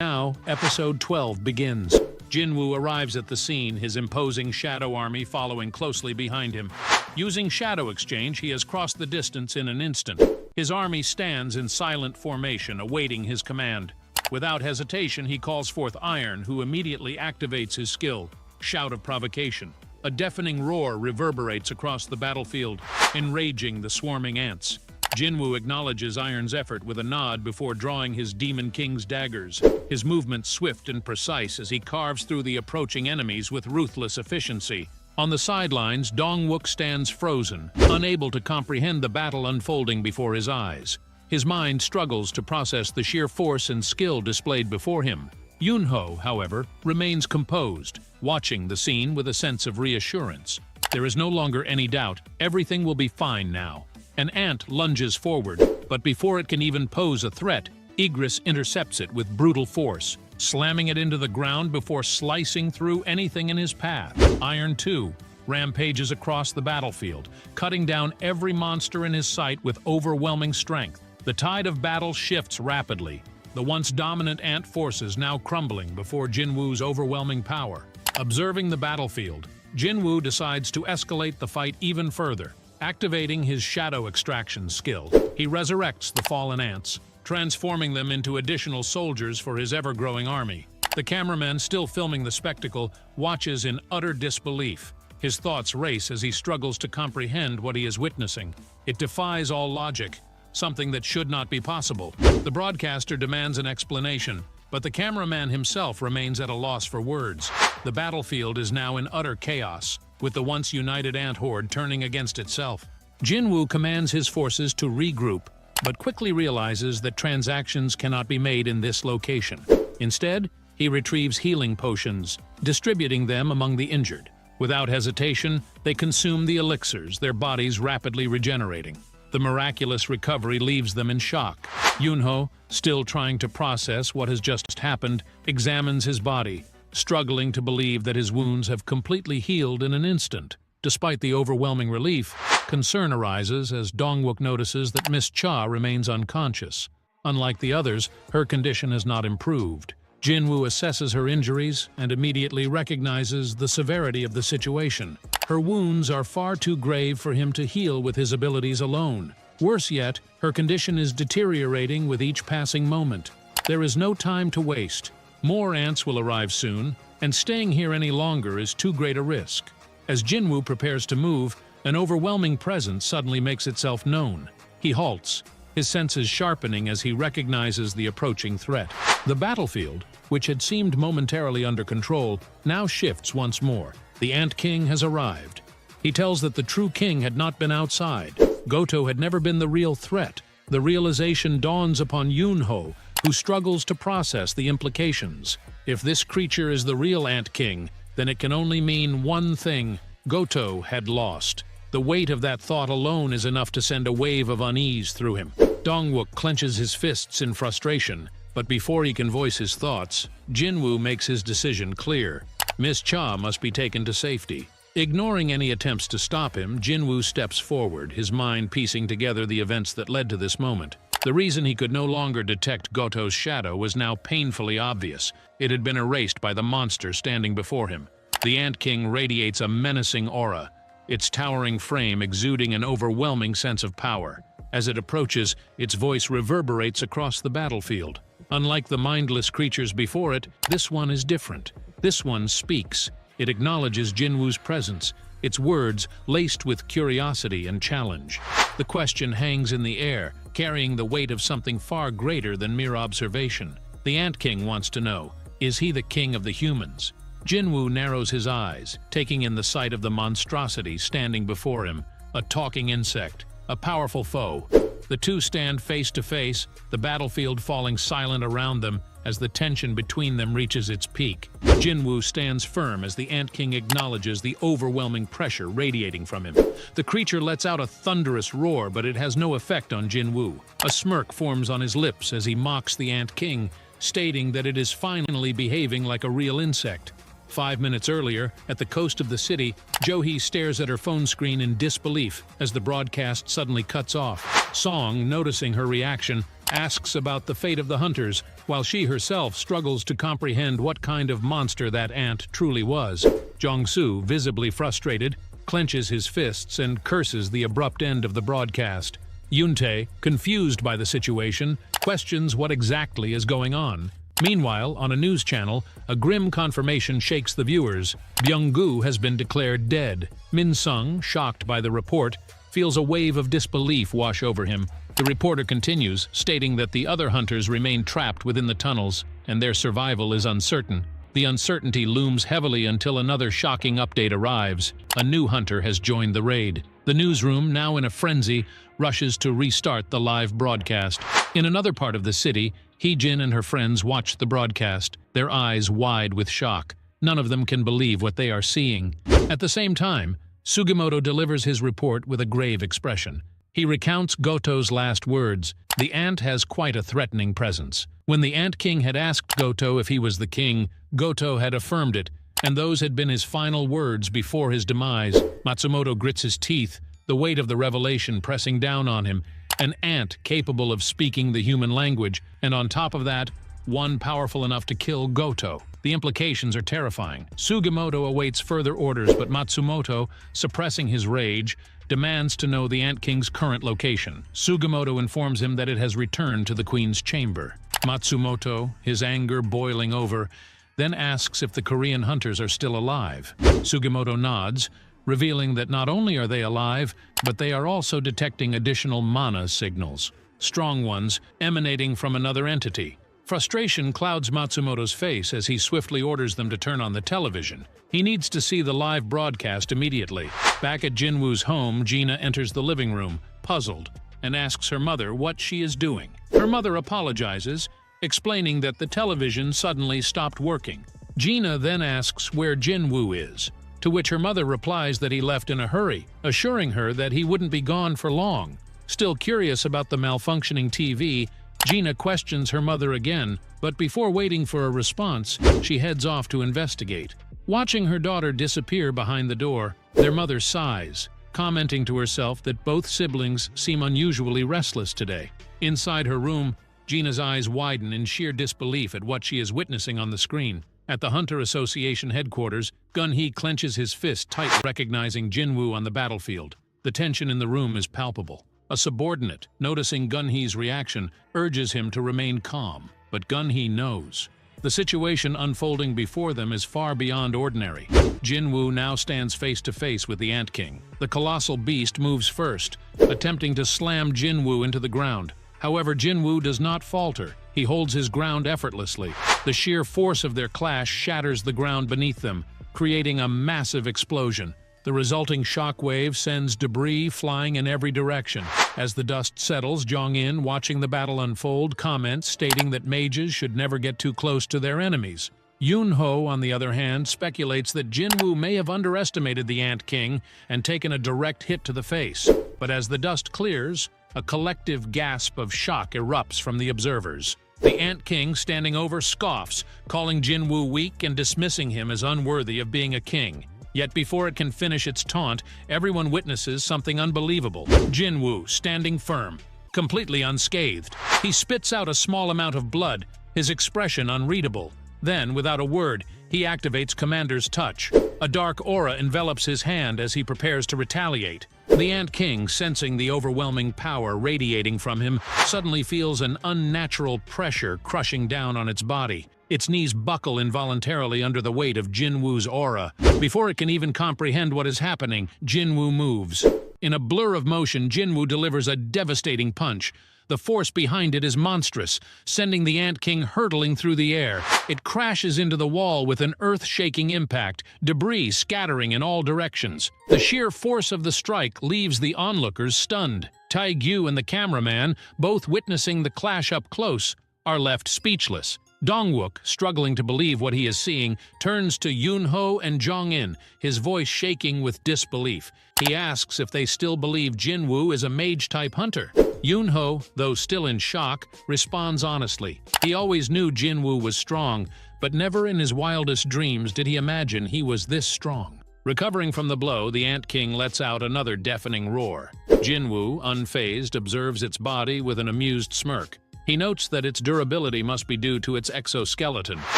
Now, episode 12 begins. JinWoo arrives at the scene, his imposing shadow army following closely behind him. Using shadow exchange, he has crossed the distance in an instant. His army stands in silent formation, awaiting his command. Without hesitation, he calls forth Iron, who immediately activates his skill, Shout of Provocation. A deafening roar reverberates across the battlefield, enraging the swarming ants. JinWoo acknowledges Iron's effort with a nod before drawing his Demon King's daggers, his movements swift and precise as he carves through the approaching enemies with ruthless efficiency. On the sidelines, Dongwook stands frozen, unable to comprehend the battle unfolding before his eyes. His mind struggles to process the sheer force and skill displayed before him. Yunho, however, remains composed, watching the scene with a sense of reassurance. There is no longer any doubt, everything will be fine now. An ant lunges forward, but before it can even pose a threat, Igris intercepts it with brutal force, slamming it into the ground before slicing through anything in his path. Iron, too, rampages across the battlefield, cutting down every monster in his sight with overwhelming strength. The tide of battle shifts rapidly, the once dominant ant forces now crumbling before JinWoo's overwhelming power. Observing the battlefield, JinWoo decides to escalate the fight even further. Activating his shadow extraction skill, he resurrects the fallen ants, transforming them into additional soldiers for his ever-growing army. The cameraman, still filming the spectacle, watches in utter disbelief. His thoughts race as he struggles to comprehend what he is witnessing. It defies all logic, something that should not be possible. The broadcaster demands an explanation, but the cameraman himself remains at a loss for words. The battlefield is now in utter chaos, with the once united ant horde turning against itself. JinWoo commands his forces to regroup, but quickly realizes that transactions cannot be made in this location. Instead, he retrieves healing potions, distributing them among the injured. Without hesitation, they consume the elixirs, their bodies rapidly regenerating. The miraculous recovery leaves them in shock. Yunho, still trying to process what has just happened, examines his body, struggling to believe that his wounds have completely healed in an instant. Despite the overwhelming relief, concern arises as Dongwook notices that Miss Cha remains unconscious. Unlike the others, her condition has not improved. JinWoo assesses her injuries and immediately recognizes the severity of the situation. Her wounds are far too grave for him to heal with his abilities alone. Worse yet, her condition is deteriorating with each passing moment. There is no time to waste. More ants will arrive soon, and staying here any longer is too great a risk. As JinWoo prepares to move, an overwhelming presence suddenly makes itself known. He halts, his senses sharpening as he recognizes the approaching threat. The battlefield, which had seemed momentarily under control, now shifts once more. The Ant King has arrived. He tells that the true king had not been outside. Goto had never been the real threat. The realization dawns upon Yunho, who struggles to process the implications. If this creature is the real Ant King, then it can only mean one thing: Goto had lost. The weight of that thought alone is enough to send a wave of unease through him. Dongwook clenches his fists in frustration, but before he can voice his thoughts, JinWoo makes his decision clear. Miss Cha must be taken to safety. Ignoring any attempts to stop him, JinWoo steps forward, his mind piecing together the events that led to this moment. The reason he could no longer detect Goto's shadow was now painfully obvious. It had been erased by the monster standing before him. The Ant King radiates a menacing aura, its towering frame exuding an overwhelming sense of power. As it approaches, its voice reverberates across the battlefield. Unlike the mindless creatures before it, this one is different. This one speaks. It acknowledges JinWoo's presence, its words laced with curiosity and challenge. The question hangs in the air, carrying the weight of something far greater than mere observation. The Ant King wants to know, is he the king of the humans? JinWoo narrows his eyes, taking in the sight of the monstrosity standing before him, a talking insect, a powerful foe. The two stand face to face, the battlefield falling silent around them as the tension between them reaches its peak. JinWoo stands firm as the Ant King acknowledges the overwhelming pressure radiating from him. The creature lets out a thunderous roar, but it has no effect on JinWoo. A smirk forms on his lips as he mocks the Ant King, stating that it is finally behaving like a real insect. 5 minutes earlier, at the coast of the city, Jo-hee stares at her phone screen in disbelief as the broadcast suddenly cuts off. Song, noticing her reaction, asks about the fate of the hunters, while she herself struggles to comprehend what kind of monster that ant truly was. Jong-soo, visibly frustrated, clenches his fists and curses the abrupt end of the broadcast. Yoon-tae, confused by the situation, questions what exactly is going on. Meanwhile, on a news channel, a grim confirmation shakes the viewers. Byung-gu has been declared dead. Min-sung, shocked by the report, feels a wave of disbelief wash over him. The reporter continues, stating that the other hunters remain trapped within the tunnels, and their survival is uncertain. The uncertainty looms heavily until another shocking update arrives. A new hunter has joined the raid. The newsroom, now in a frenzy, rushes to restart the live broadcast. In another part of the city, Hee-jin and her friends watch the broadcast, their eyes wide with shock. None of them can believe what they are seeing. At the same time, Sugimoto delivers his report with a grave expression. He recounts Goto's last words. The ant has quite a threatening presence. When the Ant King had asked Goto if he was the king, Goto had affirmed it, and those had been his final words before his demise. Matsumoto grits his teeth, the weight of the revelation pressing down on him. An ant capable of speaking the human language, and on top of that, one powerful enough to kill Goto. The implications are terrifying. Sugimoto awaits further orders, but Matsumoto, suppressing his rage, demands to know the Ant King's current location. Sugimoto informs him that it has returned to the Queen's chamber. Matsumoto, his anger boiling over, then asks if the Korean hunters are still alive. Sugimoto nods, revealing that not only are they alive, but they are also detecting additional mana signals, strong ones emanating from another entity. Frustration clouds Matsumoto's face as he swiftly orders them to turn on the television. He needs to see the live broadcast immediately. Back at JinWoo's home, Gina enters the living room, puzzled, and asks her mother what she is doing. Her mother apologizes, explaining that the television suddenly stopped working. Gina then asks where JinWoo is, to which her mother replies that he left in a hurry, assuring her that he wouldn't be gone for long. Still curious about the malfunctioning TV, Gina questions her mother again, but before waiting for a response, she heads off to investigate. Watching her daughter disappear behind the door, their mother sighs, commenting to herself that both siblings seem unusually restless today. Inside her room, Gina's eyes widen in sheer disbelief at what she is witnessing on the screen. At the Hunter Association headquarters, Gun-hee clenches his fist tight, recognizing JinWoo on the battlefield. The tension in the room is palpable. A subordinate, noticing Gun-hee's reaction, urges him to remain calm, but Gun-hee knows. The situation unfolding before them is far beyond ordinary. JinWoo now stands face to face with the Ant King. The colossal beast moves first, attempting to slam JinWoo into the ground. However, JinWoo does not falter. He holds his ground effortlessly. The sheer force of their clash shatters the ground beneath them, creating a massive explosion. The resulting shockwave sends debris flying in every direction. As the dust settles, Jong-in, watching the battle unfold, comments stating that mages should never get too close to their enemies. Yoon-ho, on the other hand, speculates that JinWoo may have underestimated the Ant King and taken a direct hit to the face. But as the dust clears, a collective gasp of shock erupts from the observers. The Ant King, standing over, scoffs, calling JinWoo weak and dismissing him as unworthy of being a king. Yet before it can finish its taunt, everyone witnesses something unbelievable. JinWoo, standing firm, completely unscathed. He spits out a small amount of blood, his expression unreadable. Then, without a word, he activates Commander's touch. A dark aura envelops his hand as he prepares to retaliate. The Ant King, sensing the overwhelming power radiating from him, suddenly feels an unnatural pressure crushing down on its body. Its knees buckle involuntarily under the weight of JinWoo's aura. Before it can even comprehend what is happening, JinWoo moves. In a blur of motion, JinWoo delivers a devastating punch. The force behind it is monstrous, sending the Ant King hurtling through the air. It crashes into the wall with an earth-shaking impact, debris scattering in all directions. The sheer force of the strike leaves the onlookers stunned. Tae-gyu and the cameraman, both witnessing the clash up close, are left speechless. Dong-wook, struggling to believe what he is seeing, turns to Yoon-ho and Jong-in, his voice shaking with disbelief. He asks if they still believe JinWoo is a mage-type hunter. Yoon-ho, though still in shock, responds honestly. He always knew JinWoo was strong, but never in his wildest dreams did he imagine he was this strong. Recovering from the blow, the Ant King lets out another deafening roar. JinWoo, unfazed, observes its body with an amused smirk. He notes that its durability must be due to its exoskeleton,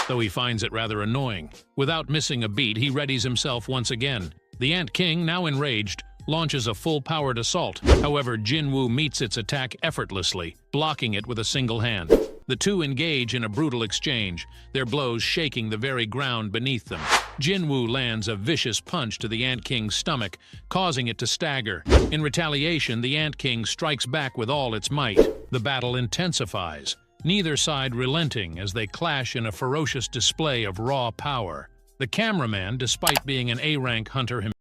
though he finds it rather annoying. Without missing a beat, he readies himself once again. The Ant King, now enraged, launches a full-powered assault. However, JinWoo meets its attack effortlessly, blocking it with a single hand. The two engage in a brutal exchange, their blows shaking the very ground beneath them. JinWoo lands a vicious punch to the Ant King's stomach, causing it to stagger. In retaliation, the Ant King strikes back with all its might. The battle intensifies, neither side relenting as they clash in a ferocious display of raw power. The cameraman, despite being an A-rank hunter himself,